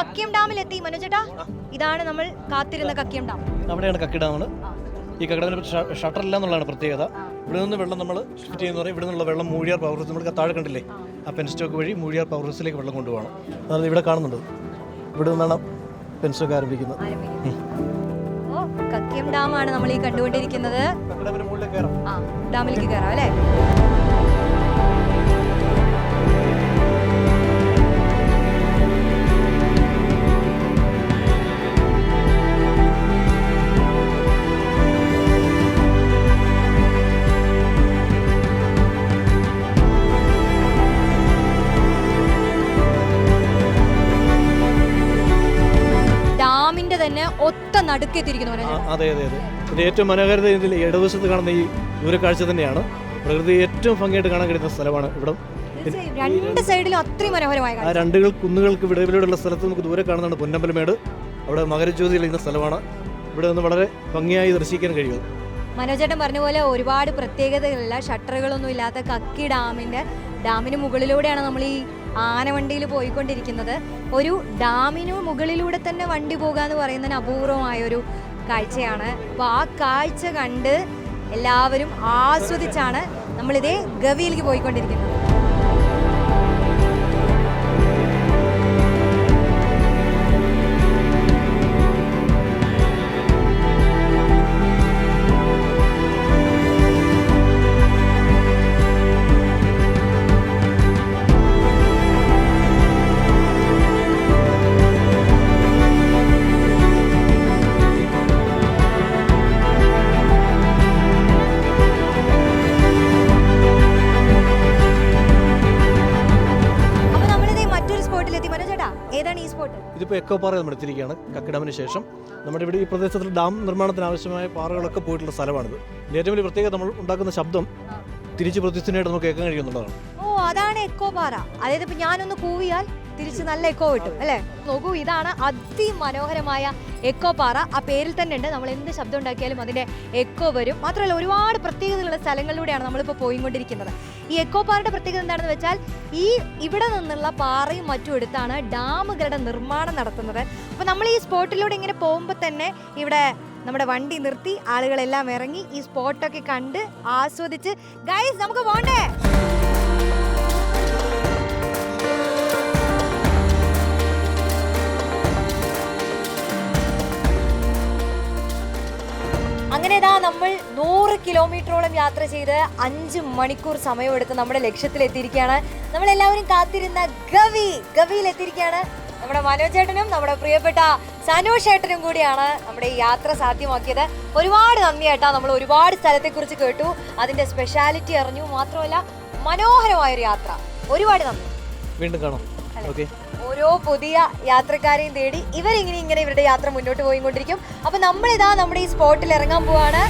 കക്കിയം ഡാമിലെത്തി മനോജേട്ടാ. ഇതാണ് നമ്മൾ കാത്തിരുന്ന കക്കിയം ഡാം. അവിടെയാണ് കക്കി ഡാമാണ്. ഈ കക്കി ഡാമിന് ഷട്ടർ ഇല്ല എന്നുള്ളതാണ് പ്രത്യേകത. ഇവിടെ നിന്ന് വെള്ളം നമ്മൾ ഷിഫ്റ്റ് ചെയ്യുന്ന പറയും. ഇവിടെ നിന്നുള്ള വെള്ളം മൂഴിയാർ പവർ ഹൗസ് നമ്മൾ താഴെ കണ്ടില്ലേ, ആ പെൻസ്റ്റോക്ക് വഴി മൂഴിയാർ പവർ ഹൗസിലേക്ക് വെള്ളം കൊണ്ടുപോകണം. അതായത് ഇവിടെ കാണുന്നുണ്ട്, ഇവിടെ നിന്നാണ് പെൻസ്റ്റോക്ക് ആരംഭിക്കുന്നത്. കക്കിയം ഡാമാണ് നമ്മൾ ഈ കണ്ടുകൊണ്ടിരിക്കുന്നത്. ഡാമിലേക്ക് കയറാം അല്ലേ? ഡാമിന്റെ തന്നെ ഒത്ത നടുക്കെത്തിയിരിക്കുന്നു. അതെ അതെ അതെ. ഇതിന്റെ ഏറ്റവും മനോഹരത ഇതിൽ ഇടവശത്ത് കാണുന്ന ഈ ദൂരക്കാഴ്ച തന്നെയാണ്. പ്രകൃതി ഏറ്റവും ഭംഗിയായിട്ട് കാണാൻ കഴിയുന്ന സ്ഥലമാണ് ഇവിടം. രണ്ട് സൈഡിലും അത്രയും മനോഹരമായ ആ കുന്നുകൾക്ക് വിടവിലൂടെയുള്ള സ്ഥലത്ത് നമുക്ക് ദൂരെ കാണുന്നതാണ് പൊന്നമ്പലമേട്. അവിടെ മകരജ്യോതി തെളിയുന്ന സ്ഥലമാണ്. ഇവിടെ നിന്ന് വളരെ ഭംഗിയായി ദർശിക്കാൻ കഴിയും. മനോജേട്ടൻ പറഞ്ഞ പോലെ ഒരുപാട് പ്രത്യേകതകളില്ല, ഷട്ടറുകളൊന്നും ഇല്ലാത്ത കക്കി ഡാമിന് മുകളിലൂടെയാണ് നമ്മൾ ഈ ആനവണ്ടിയിൽ പോയിക്കൊണ്ടിരിക്കുന്നത്. ഒരു ഡാമിന് മുകളിലൂടെ തന്നെ വണ്ടി പോകുക എന്ന് പറയുന്നതിന് അപൂർവമായൊരു കാഴ്ചയാണ്. അപ്പോൾ ആ കാഴ്ച കണ്ട് എല്ലാവരും ആസ്വദിച്ചാണ് നമ്മളിതേ ഗവിയിലേക്ക് പോയിക്കൊണ്ടിരിക്കുന്നത്. ഇതിപ്പോൾ എക്കോ പാറ നമ്മൾ എത്തിയിരിക്കുകയാണ്. കക്കി ഡാമിന് ശേഷം നമ്മുടെ ഇവിടെ ഈ പ്രദേശത്തിൽ ഡാം നിർമ്മാണത്തിന് ആവശ്യമായ പാറകളൊക്കെ പോയിട്ടുള്ള സ്ഥലമാണിത്. ഏറ്റവും വലിയ പ്രത്യേകത നമ്മൾ ഉണ്ടാക്കുന്ന ശബ്ദം തിരിച്ച് പ്രത്യക്ഷനായിട്ട് നമുക്ക് കേൾക്കാൻ കഴിയുന്നുള്ളതാണ്. അതാണ് എക്കോ പാറ. അതായത് ഇപ്പൊ ഞാനൊന്ന് കൂവിയാൽ തിരിച്ച് നല്ല എക്കോ കിട്ടും അല്ലേ? നോക്കൂ, ഇതാണ് അതിമനോഹരമായ എക്കോ പാറ. ആ പേരിൽ തന്നെ ഉണ്ട്, നമ്മൾ എന്ത് ശബ്ദം ഉണ്ടാക്കിയാലും അതിന്റെ എക്കോ വരും. മാത്രമല്ല ഒരുപാട് പ്രത്യേകതകളുള്ള സ്ഥലങ്ങളിലൂടെയാണ് നമ്മളിപ്പോൾ പോയിക്കൊണ്ടിരിക്കുന്നത്. ഈ എക്കോ പാറയുടെ പ്രത്യേകത എന്താണെന്ന് വെച്ചാൽ ഇവിടെ നിന്നുള്ള പാറയും മറ്റും എടുത്താണ് ഡാമുകളുടെ നിർമ്മാണം നടത്തുന്നത്. അപ്പോൾ നമ്മൾ ഈ സ്പോട്ടിലൂടെ ഇങ്ങനെ പോകുമ്പോൾ തന്നെ ഇവിടെ നമ്മുടെ വണ്ടി നിർത്തി ആളുകളെല്ലാം ഇറങ്ങി ഈ സ്പോട്ടൊക്കെ കണ്ട് ആസ്വദിച്ച് ഗൈസ് നമുക്ക് പോണ്ടേ. അങ്ങനെ നമ്മൾ 100 കിലോമീറ്ററോളം യാത്ര ചെയ്ത് 5 മണിക്കൂർ സമയമെടുത്ത് നമ്മുടെ ലക്ഷ്യത്തിലെത്തിയിരിക്കുകയാണ്. നമ്മളെല്ലാവരും കാത്തിരുന്ന ഗവിയിലെത്തിയിരിക്കുകയാണ്. നമ്മുടെ മനോജേട്ടനും നമ്മുടെ പ്രിയപ്പെട്ട സനോഷ് ഏട്ടനും കൂടിയാണ് നമ്മുടെ ഈ യാത്ര സാധ്യമാക്കിയത്. ഒരുപാട് നന്ദി ഏട്ടാ. നമ്മൾ ഒരുപാട് സ്ഥലത്തെക്കുറിച്ച് കേട്ടു, അതിന്റെ സ്പെഷ്യാലിറ്റി അറിഞ്ഞു. മാത്രമല്ല മനോഹരമായൊരു യാത്ര. ഒരുപാട് നന്ദി. വീണ്ടും കാണാം. ഓരോ പുതിയ യാത്രക്കാരെയും തേടി ഇവരിങ്ങനെ ഇവരുടെ യാത്ര മുന്നോട്ട് പോയിക്കൊണ്ടിരിക്കും. അപ്പൊ നമ്മളിതാ നമ്മുടെ ഈ സ്പോട്ടിൽ ഇറങ്ങാൻ പോവാണ്.